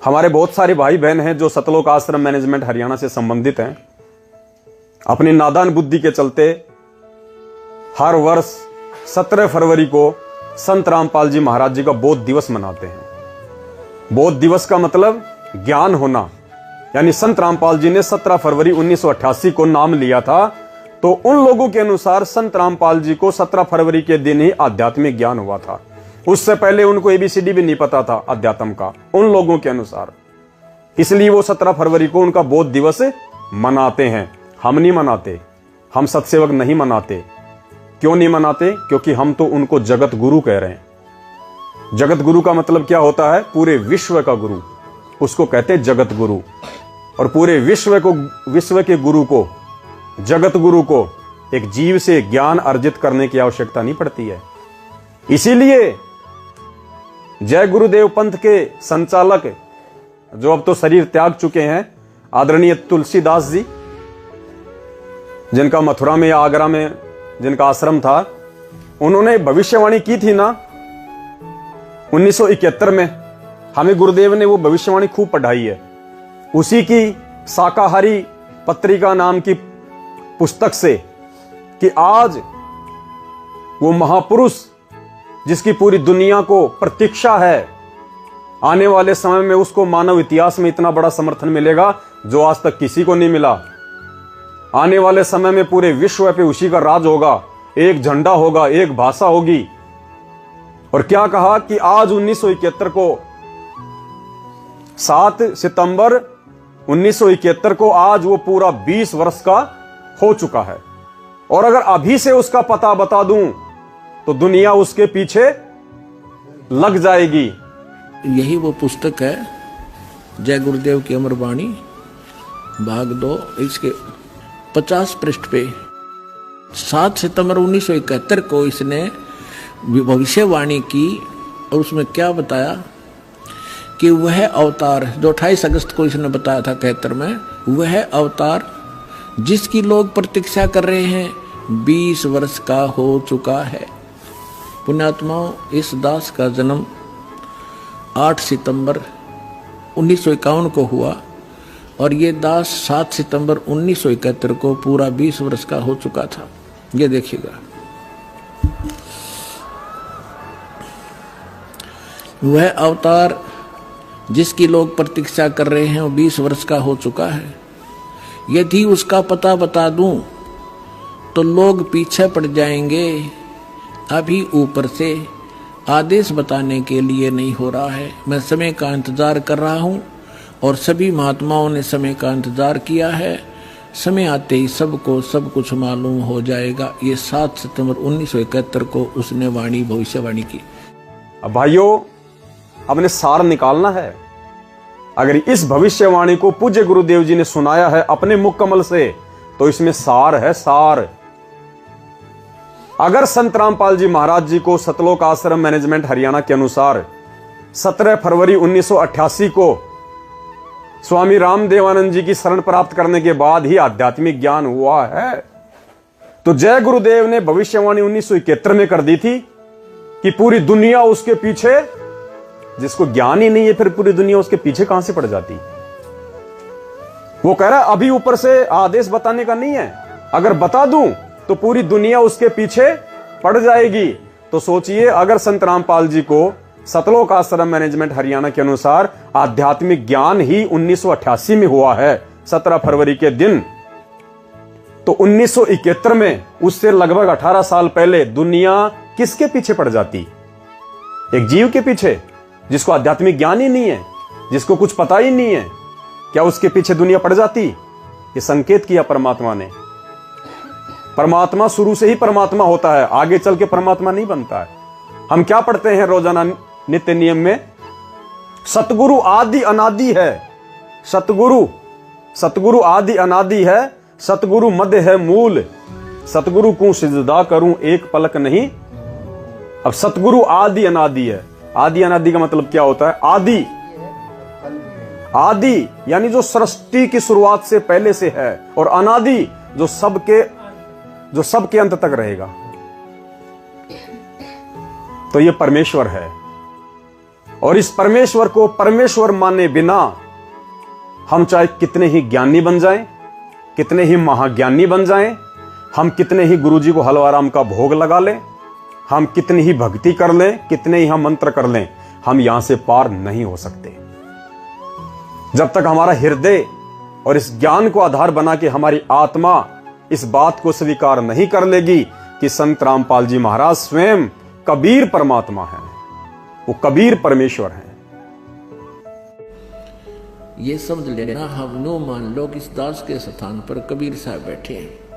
हमारे बहुत सारे भाई बहन हैं जो सतलोक आश्रम मैनेजमेंट हरियाणा से संबंधित हैं। अपनी नादान बुद्धि के चलते हर वर्ष 17 फरवरी को संत रामपाल जी महाराज जी का बोध दिवस मनाते हैं। बोध दिवस का मतलब ज्ञान होना, यानी संत रामपाल जी ने 17 फरवरी 1988 को नाम लिया था, तो उन लोगों के अनुसार संत रामपाल जी को 17 फरवरी के दिन ही आध्यात्मिक ज्ञान हुआ था। उससे पहले उनको एबीसीडी भी नहीं पता था अध्यात्म का, उन लोगों के अनुसार। इसलिए वो 17 फरवरी को उनका बोध दिवस मनाते हैं। हम नहीं मनाते, हम सत्सेवक नहीं मनाते। क्यों नहीं मनाते? क्योंकि हम तो उनको जगत गुरु कह रहे हैं। जगत गुरु का मतलब क्या होता है? पूरे विश्व का गुरु, उसको कहते हैं जगत गुरु। और पूरे विश्व के गुरु को, जगत गुरु को एक जीव से ज्ञान अर्जित करने की आवश्यकता नहीं पड़ती है। इसीलिए जय गुरुदेव पंथ के संचालक, जो अब तो शरीर त्याग चुके हैं, आदरणीय तुलसीदास जी, जिनका मथुरा में या आगरा में जिनका आश्रम था, उन्होंने भविष्यवाणी की थी ना 1971 में। हमें गुरुदेव ने वो भविष्यवाणी खूब पढ़ाई है। उसी की शाकाहारी पत्रिका नाम की पुस्तक से, कि आज वो महापुरुष जिसकी पूरी दुनिया को प्रतीक्षा है, आने वाले समय में उसको मानव इतिहास में इतना बड़ा समर्थन मिलेगा जो आज तक किसी को नहीं मिला। आने वाले समय में पूरे विश्व पे उसी का राज होगा, एक झंडा होगा, एक भाषा होगी। और क्या कहा कि आज 1971 को 7 सितंबर 1971 को आज वो पूरा 20 वर्ष का हो चुका है। और अगर अभी से उसका पता बता दूं तो दुनिया उसके पीछे लग जाएगी। यही वो पुस्तक है, जय गुरुदेव की अमर वाणी भाग 2। इसके 50 पृष्ठ पे 7 सितंबर 1971 को इसने भविष्यवाणी की। और उसमें क्या बताया कि वह अवतार जो 28 अगस्त को इसने बताया था 71 में, वह अवतार जिसकी लोग प्रतीक्षा कर रहे हैं 20 वर्ष का हो चुका है। पुण्यात्माओं, इस दास का जन्म 8 सितंबर 1951 को हुआ और ये दास 7 सितंबर 1971 को पूरा 20 वर्ष का हो चुका था। ये देखिएगा, वह अवतार जिसकी लोग प्रतीक्षा कर रहे हैं वो 20 वर्ष का हो चुका है। यदि उसका पता बता दूं तो लोग पीछे पड़ जाएंगे। अभी ऊपर से आदेश बताने के लिए नहीं हो रहा है। मैं समय का इंतजार कर रहा हूं और सभी महात्माओं ने समय का इंतजार किया है। समय आते ही सबको सब कुछ मालूम हो जाएगा। ये 7 सितंबर 1971 को उसने वाणी भविष्यवाणी की। अब भाइयों, अपने सार निकालना है। अगर इस भविष्यवाणी को पूज्य गुरुदेव जी ने सुनाया है अपने मुख कमल से, तो इसमें सार है, सार। अगर संत रामपाल जी महाराज जी को सतलोक आश्रम मैनेजमेंट हरियाणा के अनुसार 17 फरवरी 1988 को स्वामी रामदेवानंद जी की शरण प्राप्त करने के बाद ही आध्यात्मिक ज्ञान हुआ है, तो जय गुरुदेव ने भविष्यवाणी 1971 में कर दी थी कि पूरी दुनिया उसके पीछे, जिसको ज्ञान ही नहीं है फिर पूरी दुनिया उसके पीछे कहां से पड़ जाती। वो कह रहा है अभी ऊपर से आदेश बताने का नहीं है, अगर बता दूं तो पूरी दुनिया उसके पीछे पड़ जाएगी। तो सोचिए, अगर संत रामपाल जी को सतलोक आश्रम मैनेजमेंट हरियाणा के अनुसार आध्यात्मिक ज्ञान ही 1988 में हुआ है 17 फरवरी के दिन, तो 1971 में, उससे लगभग 18 साल पहले, दुनिया किसके पीछे पड़ जाती? एक जीव के पीछे, जिसको आध्यात्मिक ज्ञान ही नहीं है, जिसको कुछ पता ही नहीं है। क्या उसके पीछे दुनिया पड़ जाती? ये संकेत किया परमात्मा ने। परमात्मा शुरू से ही परमात्मा होता है, आगे चल के परमात्मा नहीं बनता है। हम क्या पढ़ते हैं रोजाना नित्य नियम में? सतगुरु आदि अनादि है। सतगुरु आदि अनादि है, सतगुरु मध्य है मूल। सतगुरु को सिजदा करूं एक पलक नहीं। अब सतगुरु आदि अनादि है। आदि अनादि का मतलब क्या होता है? आदि यानी जो सृष्टि की शुरुआत से पहले से है, और अनादि जो सबके अंत तक रहेगा। तो ये परमेश्वर है। और इस परमेश्वर को परमेश्वर माने बिना हम चाहे कितने ही ज्ञानी बन जाएं, कितने ही महाज्ञानी बन जाएं, हम कितने ही गुरुजी को हलवाराम का भोग लगा लें, हम कितनी ही भक्ति कर लें, कितने ही हम मंत्र कर लें, हम यहां से पार नहीं हो सकते। जब तक हमारा हृदय और इस ज्ञान को आधार बना के हमारी आत्मा इस बात को स्वीकार नहीं कर लेगी कि संत रामपाल जी महाराज स्वयं कबीर परमात्मा है, वो कबीर परमेश्वर है। ये समझ लेना, हम नो मान लो कि इस दास के स्थान पर कबीर साहब बैठे हैं।